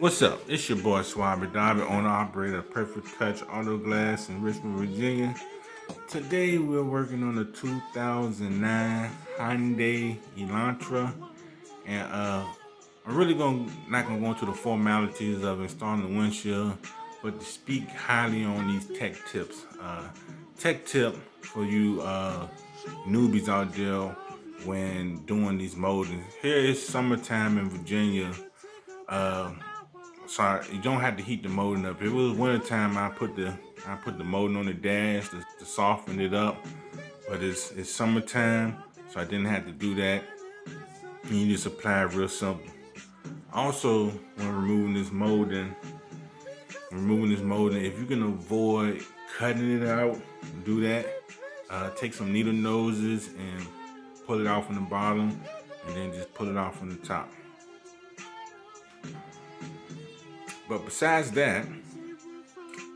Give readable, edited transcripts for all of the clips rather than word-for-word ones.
What's up? It's your boy Swabby Dobby, owner operator of Perfect Touch Auto Glass in Richmond, Virginia. Today we're working on the 2009 Hyundai Elantra, and I'm really not gonna go into the formalities of installing the windshield, but to speak highly on these tech tips. Tech tip for you newbies out there when doing these moldings. Here is summertime in Virginia. So you don't have to heat the molding up. If it was wintertime, I put the molding on the dash to soften it up. But it's summertime, so I didn't have to do that. And you just apply it real simple. Also, when removing this molding, if you can avoid cutting it out, do that. Take some needle noses and pull it off from the bottom, and then just pull it off from the top. But besides that,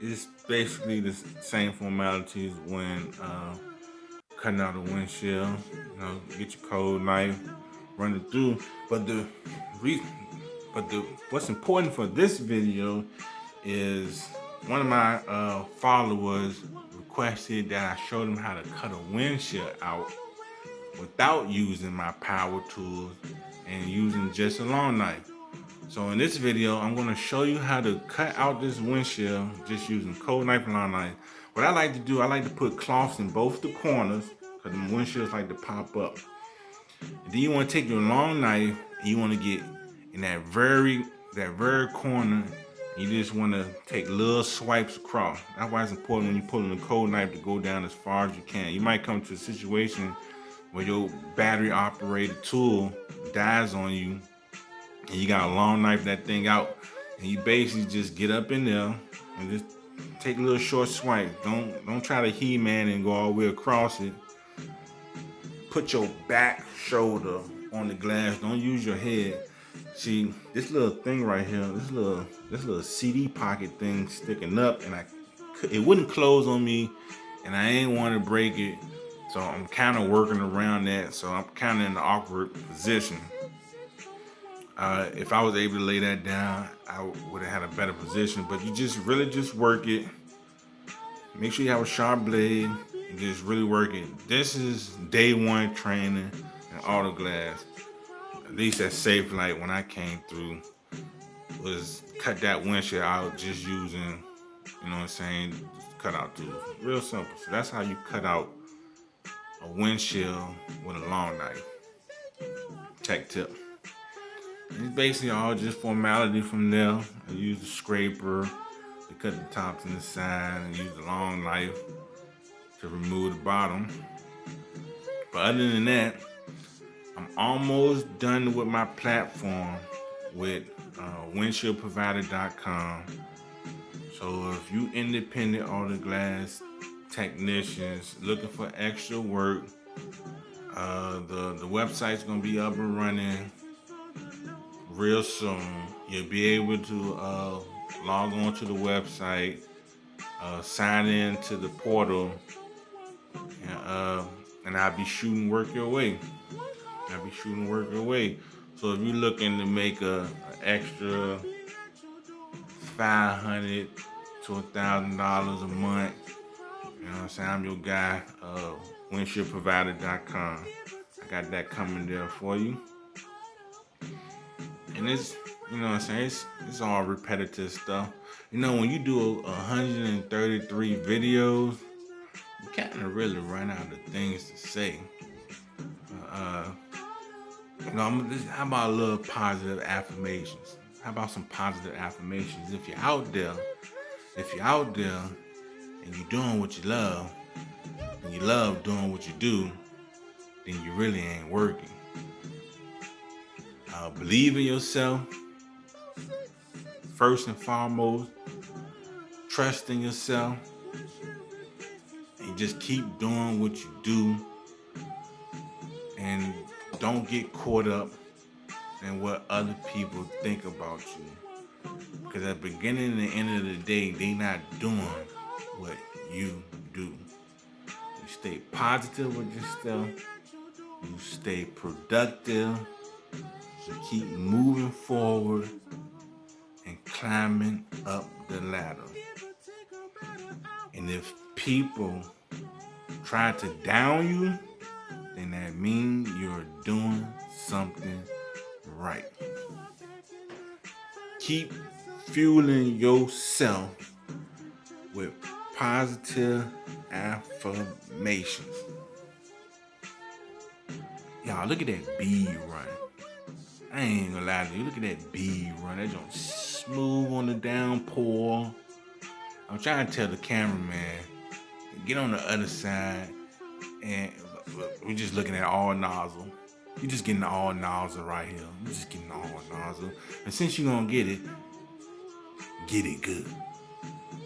it's basically the same formalities when cutting out a windshield. Get your cold knife, run it through. But what's important for this video is one of my followers requested that I showed him how to cut a windshield out without using my power tools and using just a long knife. So in this video, I'm going to show you how to cut out this windshield just using cold knife and long knife. What I like to do, I like to put cloths in both the corners because the windshields like to pop up. And then you want to take your long knife and you want to get in that very corner. You just want to take little swipes across. That's why it's important when you're pulling a cold knife to go down as far as you can. You might come to a situation where your battery operated tool dies on you, and you got a long knife that thing out, and you basically just get up in there and just take a little short swipe. Don't try to He-Man and go all the way across it. Put your back shoulder on the glass. Don't use your head. See this little thing right here, this little CD pocket thing sticking up, and it wouldn't close on me, and I ain't want to break it, so I'm kind of working around that. So I'm kind of in an awkward position. If I was able to lay that down, I would have had a better position. But you just really work it. Make sure you have a sharp blade and just really work it. This is day one training in auto glass. At least at Safe Light, when I came through, was cut that windshield out just using, cut out tools. Real simple. So that's how you cut out a windshield with a long knife. Tech tip. It's basically all just formality from there. I use the scraper to cut the tops and the side, and use the long knife to remove the bottom. But other than that, I'm almost done with my platform with windshieldprovider.com. So if you independent auto glass technicians looking for extra work, the website's gonna be up and running real soon. You'll be able to log on to the website, sign in to the portal, and I'll be shooting work your way. So if you're looking to make an extra $500 to $1,000 a month, you know what I'm saying? I'm your guy, windshieldprovider.com. I got that coming there for you. And it's, it's all repetitive stuff. When you do 133 videos, you kind of really run out of things to say. How about a little positive affirmations? How about some positive affirmations? If you're out there and you're doing what you love, and you love doing what you do, then you really ain't working. Believe in yourself, first and foremost. Trust in yourself, and just keep doing what you do, and don't get caught up in what other people think about you. Because at the beginning and the end of the day, they not doing what you do. You stay positive with yourself. You stay productive. You keep moving forward and climbing up the ladder. And if people try to down you, then that means you're doing something right. Keep fueling yourself with positive affirmations. Y'all, look at that bee run. I ain't gonna lie to you. Look at that bee run. That joint smooth on the downpour. I'm trying to tell the cameraman, get on the other side, and we're just looking at all nozzle. You're just getting all nozzle right here. You're just getting all nozzle. And since you're gonna get it good. You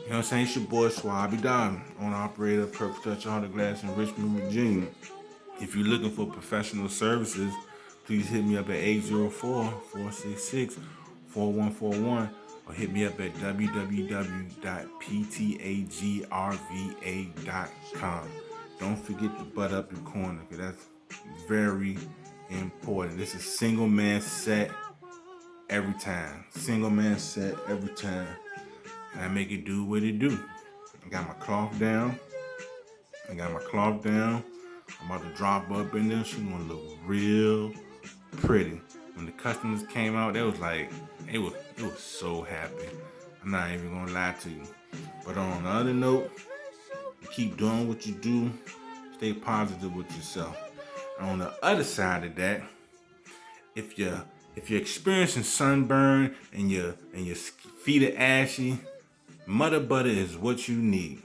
know what I'm saying? It's your boy Swabby Dog, owner operator of Purple Touch Auto Glass in Richmond, Virginia. If you're looking for professional services, please hit me up at 804-466-4141 or hit me up at www.ptagrva.com. Don't forget to butt up your corner, because that's very important. This is single man set every time. Single man set every time. And I make it do what it do. I got my cloth down. I'm about to drop up in there. She's gonna look real pretty. When the customers came out, they was like, it was so happy. I'm not even gonna lie to you. But on the other note, keep doing what you do. Stay positive with yourself. And on the other side of that, if you're experiencing sunburn and your feet are ashy, mother butter is what you need.